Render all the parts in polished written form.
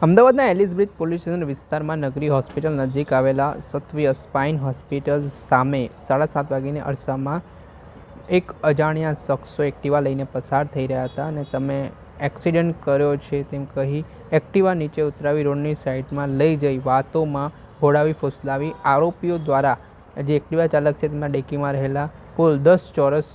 અમદાવાદના Alice bridge police station વિસ્તારમાં નગરી હોસ્પિટલ નજીક આવેલા સત્વીય સ્પાઇન હોસ્પિટલ સામે 7:30 વાગ્યાની અરસામાં એક અજાણ્યા શખ્સો એક્ટિવા લઈને પસાર થઈ રહ્યા હતા અને તમે એક્સિડન્ટ કર્યો છે તેમ કહી એક્ટિવા નીચે ઉતરાવી રોડની સાઈડમાં લઈ જઈ વાતોમાં ભોળાવી ફૂસલાવી આરોપીઓ દ્વારા જે એક્ટિવા ચાલક છે તેમના ડેકીમાં રહેલા કુલ 10 ચોરસ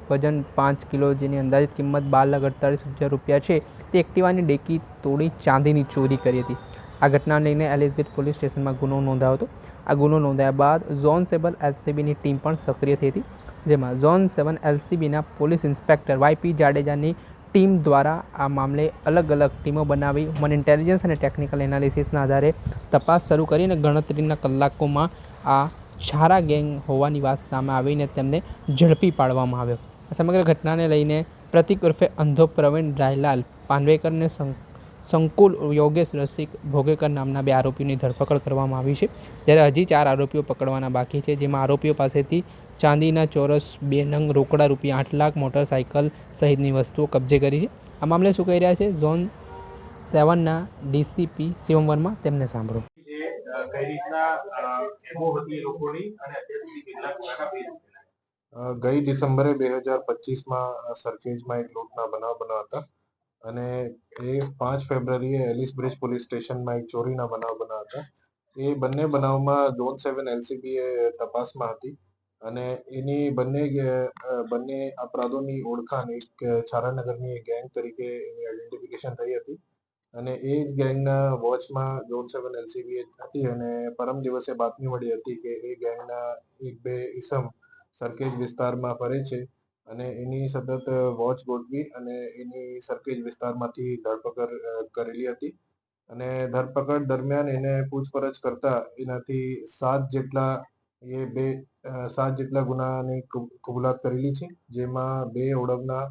વજન 5 કિલો જેની અંદાજિત કિંમત 12,48,000 રૂપિયા છે તે એક્ટિવાની ડેકી તોડી ચાંદીની ચોરી કરી હતી. આ ઘટનાને લઈને એલિસ બ્રિજ પોલીસ સ્ટેશનમાં ગુનો નોંધાયો હતો. આ ગુનો નોંધાયા બાદ ઝોન 7 એલસીબીની ટીમ પણ સક્રિય થઈ હતી, જેમાં ઝોન 7 એલસીબીના પોલીસ ઇન્સ્પેક્ટર વાયપી જાડેજાની ટીમ દ્વારા આ મામલે અલગ અલગ ટીમો બનાવી હ્યુમન ઇન્ટેલિજન્સ અને ટેકનિકલ એનાલિસિસના આધારે તપાસ શરૂ કરીને ગણતરીના કલાકોમાં આ છારા ગેંગ હોવાની વાત સામે આવીને તેમને ઝડપી પાડવામાં આવ્યો. આ સમગ્ર ઘટનાને લઈને પ્રતિક ઉર્ફે અંધો પ્રવીણ રાયલાલ પાનવેકર અને સંકુલ યોગેશ રસિક ભોગેકર નામના 2 આરોપીઓની ધરપકડ કરવામાં આવી છે, જ્યારે હજી 4 આરોપીઓ પકડવાના બાકી છે, જેમાં આરોપીઓ પાસેથી ચાંદીના ચોરસ 2 નંગ, રોકડા રૂપિયા 8 લાખ, મોટરસાઇકલ સહિતની વસ્તુઓ કબજે કરી છે. આ મામલે શું કહી રહ્યા છે ઝોન 7ના ડીસીપી શિવમ વર્મા, તેમને સાંભળો. ગઈ ડિસેમ્બરે 2025માં સરખેજમાં એક લૂંટના બનાવ બન્યા હતા અને એ 5 ફેબ્રુઆરીએ એલિસ બ્રિજ પોલીસ સ્ટેશનમાં એક ચોરીના બનાવ બન્યા હતા. એ બંને બનાવમાં ઝોન 7 એલસીબી એ તપાસમાં હતી અને એની બંને અપરાધોની ઓળખાણ એક છારાનગરની એક ગેંગ તરીકે એની આઈડેન્ટિફિકેશન થઈ હતી અને એ જ ગેંગના વોચમાં ઝોન 7 એલસીબી હતી અને પરમ દિવસે બાતમી મળી હતી કે એ ગેંગના 1-2 ઈસમ સરખેજ વિસ્તારમાં ફરે છે અને એની સતત વોચ ગોઠવી અને એની સરખેજ વિસ્તારમાંથી ધરપકડ કરેલી હતી અને ધરપકડ દરમિયાન એને પૂછપરછ કરતા એનાથી 7 જેટલા ગુનાની કબૂલાત કરેલી છે, જેમાં 2 ઓળવના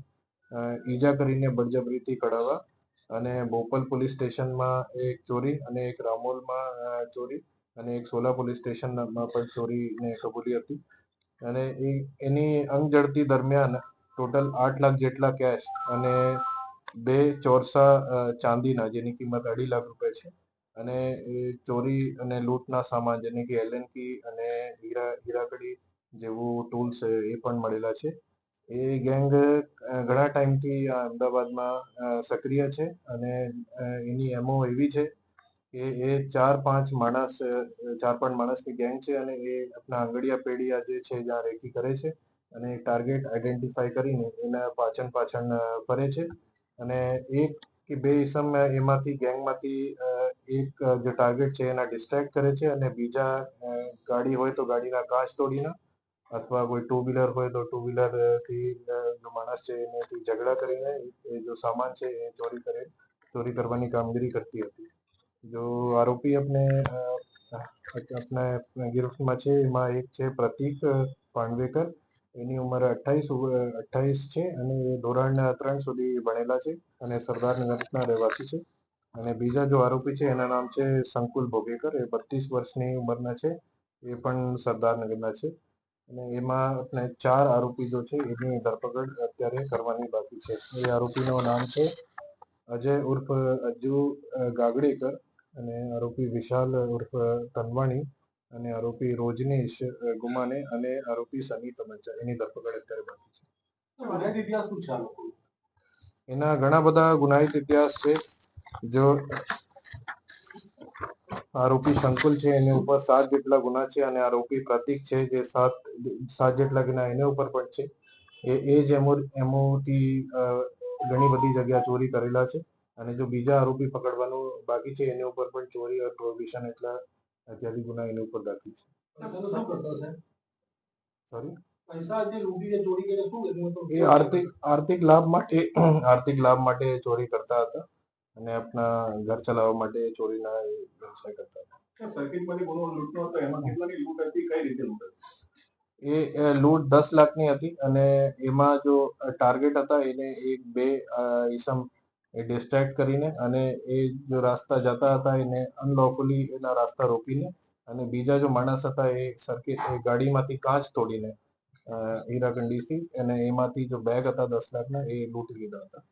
ઈજા કરીને બળજબરીથી કઢાવવા અને બોપલ પોલીસ સ્ટેશનમાં એક ચોરી અને એક રામોલમાં ચોરી અને એક સોલા પોલીસ સ્ટેશનમાં પણ ચોરીને કબૂલી હતી અને એની અંગ ઝડપી દરમિયાન ટોટલ 8 લાખ જેટલા કેશ અને 2 ચોરસા ચાંદીના જેની કિંમત 2.5 લાખ રૂપિયા છે અને એ ચોરી અને લૂંટના સામાન જેને કે એલએનકી અને હીરાકડી જેવું ટૂલ્સ એ પણ મળેલા છે. એ ગેંગ ઘણા ટાઈમથી અમદાવાદમાં સક્રિય છે અને એની એમઓ એવી છે કે એ 4-5 માણસની ગેંગ છે અને એ આપણા આંગળિયા પેઢિયા જે છે જ્યાં રેકી કરે છે અને ટાર્ગેટ આઈડેન્ટિફાઈ કરીને એના પાછળ ફરે છે અને 1 કે 2 ઈસમ એમાંથી ગેંગમાંથી એક જે ટાર્ગેટ છે એના ડિસ્ટ્રેક્ટ કરે છે અને બીજા ગાડી હોય તો ગાડીના કાચ તોડીને અથવા કોઈ 2 વ્હીલર હોય તો 2 વ્હીલરથી જો માણસ છે એનાથી ઝઘડા કરીને એ જો સામાન છે એ ચોરી કરવાની કામગીરી કરતી હતી. જો આરોપી अपने गिरफ्तમાં છે એમાં એક છે પ્રતિક પાંડવેકર, એની ઉંમર 28 છે અને એ ધોરણ 3 સુધી ભણેલા છે અને સરદારનગરના રહેવાસી છે અને બીજા જો આરોપી છે એના નામ છે સંકુલ ભોગેકર, એ 32 વર્ષની ઉંમરના છે, એ પણ સરદારનગરના છે અને એમાં આપણે 4 આરોપી જો છે એની ધરપકડ અત્યારે કરવાની બાકી છે. એ આરોપીનું નામ છે અજય ઉર્ફ અજ્જુ ગાગડેકર અને આરોપી વિશાલ ઉર્ફ તનવાણી અને આરોપી રોજનીશ ગુમાને અને આરોપી સની તમંચા, એની ધરપકડ અત્યારે બાકી છે. એના ઘણા બધા ગુનાહિત ઇતિહાસ છે. જો આરોપી સંકુલ છે એની ઉપર 7 જેટલા ગુના છે અને આરોપી પ્રતિક છે જે 7 જેટલા ગુના એના ઉપર પણ છે. એ જ એમોથી ઘણી બધી જગ્યા ચોરી કરેલા છે અને જો બીજા આરોપી પકડવાનું બાકી છે એની ઉપર પણ ચોરી અને પ્રોહિબિશન એટલા અત્યાધી ગુના એની ઉપર બાકી છે. સોરી, એ આર્થિક લાભ માટે ચોરી કરતા હતા અને આપણા ઘર ચલાવવા માટે ચોરીના વ્યવસાય કરતા હતા. એ લૂંટ 10 લાખની હતી અને એમાં જો ટાર્ગેટ હતા એને 1-2 ઈસમ ડિસ્ટ્રેક્ટ કરીને અને એ જો રાસ્તા જતા હતા એને અનલોફુલી એના રાસ્તા રોકીને અને બીજા જો માણસ હતા એ ગાડીમાંથી કાચ તોડીને હીરાકંડીથી અને એમાંથી જો બેગ હતા 10 લાખના એ લૂંટી લીધા હતા.